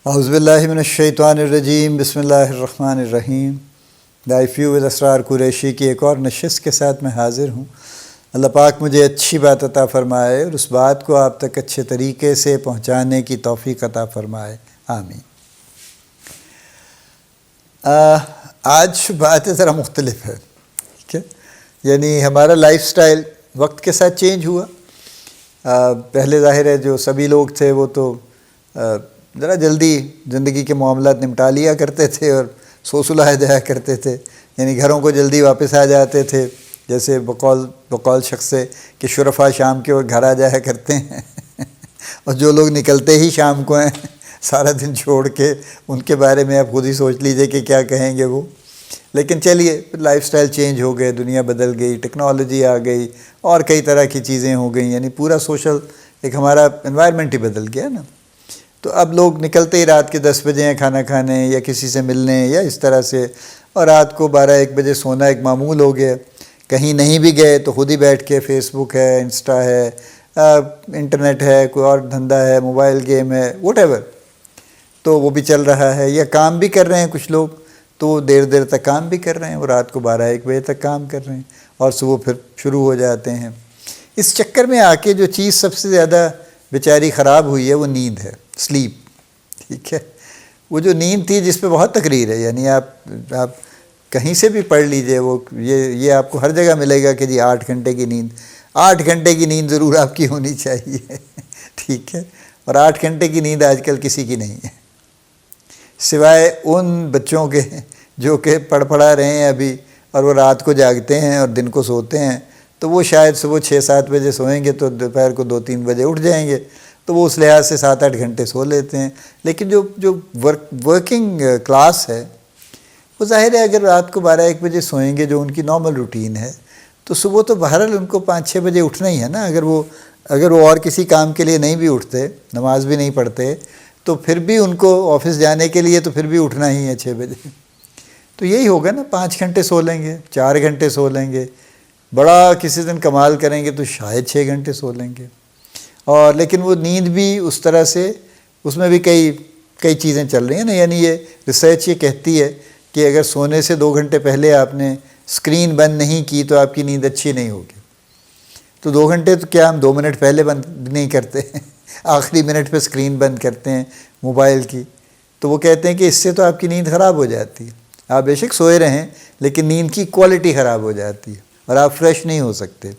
اعوذ باللہ من الشیطان الرجیم، بسم اللہ الرحمن الرحیم۔ لائف ویو ود اسرار قریشی کی ایک اور نشست کے ساتھ میں حاضر ہوں۔ اللہ پاک مجھے اچھی بات عطا فرمائے اور اس بات کو آپ تک اچھے طریقے سے پہنچانے کی توفیق عطا فرمائے، آمین۔ آج بات ذرا مختلف ہے، ٹھیک ہے؟ یعنی ہمارا لائف سٹائل وقت کے ساتھ چینج ہوا۔ پہلے ظاہر ہے جو سبھی لوگ تھے وہ تو ذرا جلدی زندگی کے معاملات نمٹا لیا کرتے تھے اور سو سلائے جایا کرتے تھے، یعنی گھروں کو جلدی واپس آ جاتے تھے، جیسے بقول شخص سے کہ شرفا شام کے وقت گھر آ جایا کرتے ہیں اور جو لوگ نکلتے ہی شام کو ہیں سارا دن چھوڑ کے، ان کے بارے میں آپ خود ہی سوچ لیجئے کہ کیا کہیں گے وہ۔ لیکن چلیے، لائف سٹائل چینج ہو گئے، دنیا بدل گئی، ٹیکنالوجی آ گئی اور کئی طرح کی چیزیں ہو گئیں، یعنی پورا سوشل ایک ہمارا انوائرمنٹ ہی بدل گیا نا۔ تو اب لوگ نکلتے ہی رات کے 10 بجے ہیں کھانا کھانے یا کسی سے ملنے یا اس طرح سے، اور رات کو 12-1 بجے سونا ایک معمول ہو گیا۔ کہیں نہیں بھی گئے تو خود ہی بیٹھ کے فیس بک ہے، انسٹا ہے، انٹرنیٹ ہے، کوئی اور دھندا ہے، موبائل گیم ہے، واٹ ایور، تو وہ بھی چل رہا ہے۔ یا کام بھی کر رہے ہیں کچھ لوگ، تو دیر تک کام بھی کر رہے ہیں، وہ رات کو 12-1 بجے تک کام کر رہے ہیں اور صبح پھر شروع ہو جاتے ہیں۔ اس چکر میں آ کے جو چیز سب سے زیادہ بیچاری خراب ہوئی ہے وہ نیند ہے، سلیپ، ٹھیک ہے؟ وہ جو نیند تھی جس پہ بہت تقریر ہے، یعنی آپ کہیں سے بھی پڑھ لیجئے، وہ یہ آپ کو ہر جگہ ملے گا کہ جی 8 گھنٹے کی نیند، 8 گھنٹے کی نیند ضرور آپ کی ہونی چاہیے، ٹھیک ہے؟ اور 8 گھنٹے کی نیند آج کل کسی کی نہیں ہے، سوائے ان بچوں کے جو کہ پڑھا رہے ہیں ابھی اور وہ رات کو جاگتے ہیں اور دن کو سوتے ہیں، تو وہ شاید صبح 6-7 بجے سوئیں گے تو دوپہر کو 2-3 بجے اٹھ جائیں گے، تو وہ اس لحاظ سے 7-8 گھنٹے سو لیتے ہیں۔ لیکن جو ورکنگ کلاس ہے وہ ظاہر ہے اگر رات کو 12-1 بجے سوئیں گے جو ان کی نارمل روٹین ہے، تو صبح تو بہرحال ان کو 5-6 بجے اٹھنا ہی ہے نا۔ اگر وہ اور کسی کام کے لیے نہیں بھی اٹھتے، نماز بھی نہیں پڑھتے، تو پھر بھی ان کو آفس جانے کے لیے تو پھر بھی اٹھنا ہی ہے 6 بجے۔ تو یہی ہوگا نا، 5 گھنٹے سو لیں گے، 4 گھنٹے سو لیں گے، بڑا کسی دن کمال کریں گے تو شاید 6 گھنٹے سو لیں گے۔ اور لیکن وہ نیند بھی اس طرح سے، اس میں بھی کئی چیزیں چل رہی ہیں نا، یعنی یہ ریسرچ یہ کہتی ہے کہ اگر سونے سے 2 گھنٹے پہلے آپ نے اسکرین بند نہیں کی تو آپ کی نیند اچھی نہیں ہوگی۔ تو 2 گھنٹے تو کیا، ہم 2 منٹ پہلے بند نہیں کرتے ہیں، آخری منٹ پہ اسکرین بند کرتے ہیں موبائل کی، تو وہ کہتے ہیں کہ اس سے تو آپ کی نیند خراب ہو جاتی ہے۔ آپ بے شک سوئے رہیں لیکن نیند کی کوالٹی خراب ہو جاتی ہے اور آپ فریش نہیں ہو سکتے۔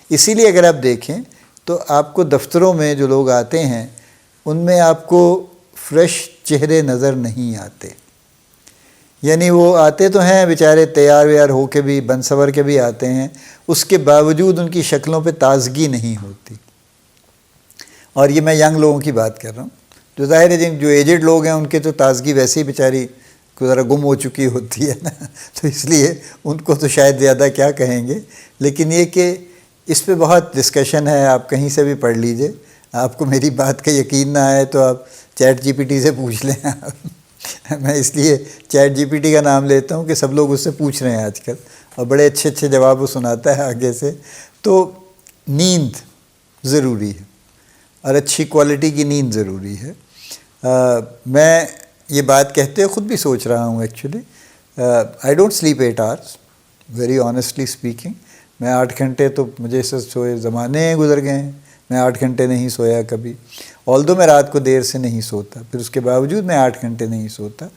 اسی لیے اگر آپ دیکھیں تو آپ کو دفتروں میں جو لوگ آتے ہیں ان میں آپ کو فریش چہرے نظر نہیں آتے، یعنی وہ آتے تو ہیں بیچارے تیار ویار ہو کے بھی، بن سور کے بھی آتے ہیں، اس کے باوجود ان کی شکلوں پہ تازگی نہیں ہوتی۔ اور یہ میں ینگ لوگوں کی بات کر رہا ہوں، جو ظاہر ہے جو ایجڈ لوگ ہیں ان کے تو تازگی ویسے ہی بیچاری ذرا گم ہو چکی ہوتی ہے نا، تو اس لیے ان کو تو شاید زیادہ کیا کہیں گے۔ لیکن یہ کہ اس پہ بہت ڈسکشن ہے، آپ کہیں سے بھی پڑھ لیجئے، آپ کو میری بات کا یقین نہ آئے تو آپ چیٹ جی پی ٹی سے پوچھ لیں۔ میں اس لیے چیٹ جی پی ٹی کا نام لیتا ہوں کہ سب لوگ اس سے پوچھ رہے ہیں آج کل، اور بڑے اچھے جواب وہ سناتا ہے آگے سے۔ تو نیند ضروری ہے اور اچھی کوالٹی کی نیند ضروری ہے۔ میں یہ بات کہتے خود بھی سوچ رہا ہوں actually, I don't slip 8 hours very honestly speaking. میں 8 گھنٹے تو مجھے اس سے سوئے زمانے گزر گئے ہیں، میں 8 گھنٹے نہیں سویا کبھی، آلدو میں رات کو دیر سے نہیں سوتا، پھر اس کے باوجود میں 8 گھنٹے نہیں سوتا،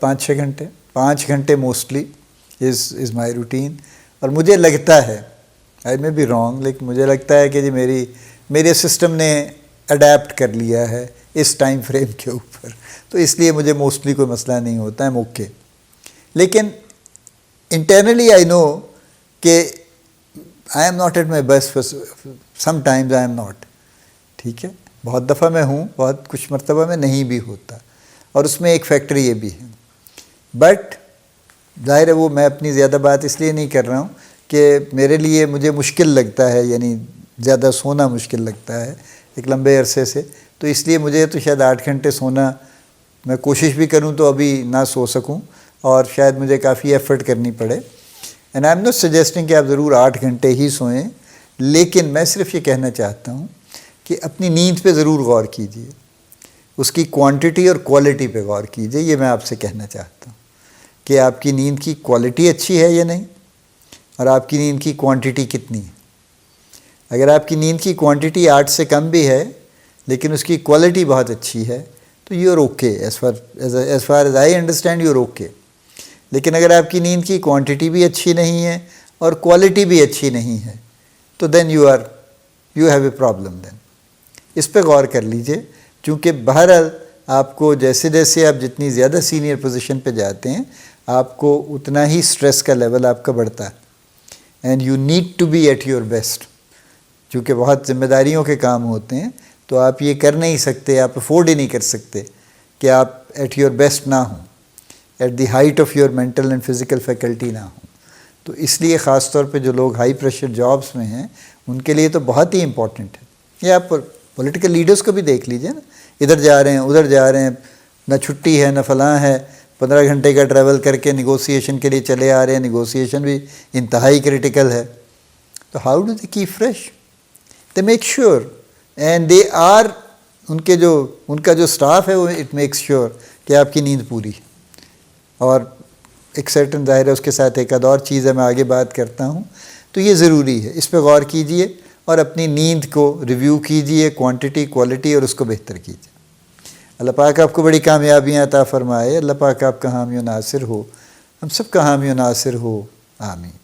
5 گھنٹے موسٹلی از مائی روٹین۔ اور مجھے لگتا ہے، آئی مے بی رانگ، لیکن مجھے لگتا ہے کہ جی میرے سسٹم نے اڈیپٹ کر لیا ہے اس ٹائم فریم کے اوپر، تو اس لیے مجھے موسٹلی کوئی مسئلہ نہیں ہوتا ہے، اوکے۔ لیکن انٹرنلی آئی نو کہ I am not at my best, sometimes I am not, ٹھیک ہے؟ بہت دفعہ میں ہوں، بہت کچھ مرتبہ میں نہیں بھی ہوتا، اور اس میں ایک فیکٹر یہ بھی ہے۔ بٹ ظاہر ہے وہ میں اپنی زیادہ بات اس لیے نہیں کر رہا ہوں کہ میرے لیے مجھے مشکل لگتا ہے، یعنی زیادہ سونا مشکل لگتا ہے ایک لمبے عرصے سے، تو اس لیے مجھے تو شاید 8 گھنٹے سونا، میں کوشش بھی کروں تو ابھی نہ سو سکوں، اور شاید مجھے کافی ایفرٹ کرنی پڑے۔ And I am not suggesting کہ آپ ضرور 8 گھنٹے ہی سوئیں، لیکن میں صرف یہ کہنا چاہتا ہوں کہ اپنی نیند پہ ضرور غور کیجیے۔ اس کی کوانٹٹی اور کوالٹی پہ غور کیجئے. یہ میں آپ سے کہنا چاہتا ہوں کہ آپ کی نیند کی کوالٹی اچھی ہے یا نہیں، اور آپ کی نیند کی کوانٹٹی کتنی ہے. اگر آپ کی نیند کی کوانٹٹی 8 سے کم بھی ہے لیکن اس کی کوالٹی بہت اچھی ہے تو you are okay. As far as I understand you are okay. لیکن اگر آپ کی نیند کی کوانٹٹی بھی اچھی نہیں ہے اور کوالٹی بھی اچھی نہیں ہے تو then you have a problem. Then اس پہ غور کر لیجئے، چونکہ بہرحال آپ کو جیسے جیسے آپ جتنی زیادہ سینئر پوزیشن پہ جاتے ہیں آپ کو اتنا ہی سٹریس کا لیول آپ کا بڑھتا ہے. And you need to be at your best. چونکہ بہت ذمہ داریوں کے کام ہوتے ہیں تو آپ یہ کر نہیں سکتے، آپ افورڈ ہی نہیں کر سکتے کہ آپ ایٹ یور بیسٹ نہ ہوں، at the height of your mental and physical faculty نہ ہوں. تو اس لیے خاص طور پہ جو لوگ ہائی پریشر جابس میں ہیں ان کے لیے تو بہت ہی امپورٹنٹ ہے. یہ آپ پولیٹیکل لیڈرز کو بھی دیکھ لیجئے نا، ادھر جا رہے ہیں ادھر جا رہے ہیں، نہ چھٹی ہے نہ فلاں ہے، 15 گھنٹے کا ٹریول کر کے نیگوسیشن کے لیے چلے آ رہے ہیں، نیگوسیشن بھی انتہائی کریٹیکل ہے. تو how do they keep fresh? They make sure and they are, ان کا جو سٹاف ہے وہ اٹ میکس شیور کہ آپ کی نیند پوری. اور ایک سرٹن ظاہر ہے اس کے ساتھ ایک اور چیز ہے، میں آگے بات کرتا ہوں. تو یہ ضروری ہے، اس پہ غور کیجئے اور اپنی نیند کو ریویو کیجئے، کوانٹٹی کوالٹی، اور اس کو بہتر کیجئے. اللہ پاک آپ کو بڑی کامیابیاں عطا فرمائے. اللہ پاک آپ کا حامی و ناصر ہو، ہم سب کا حامی و ناصر ہو. آمین.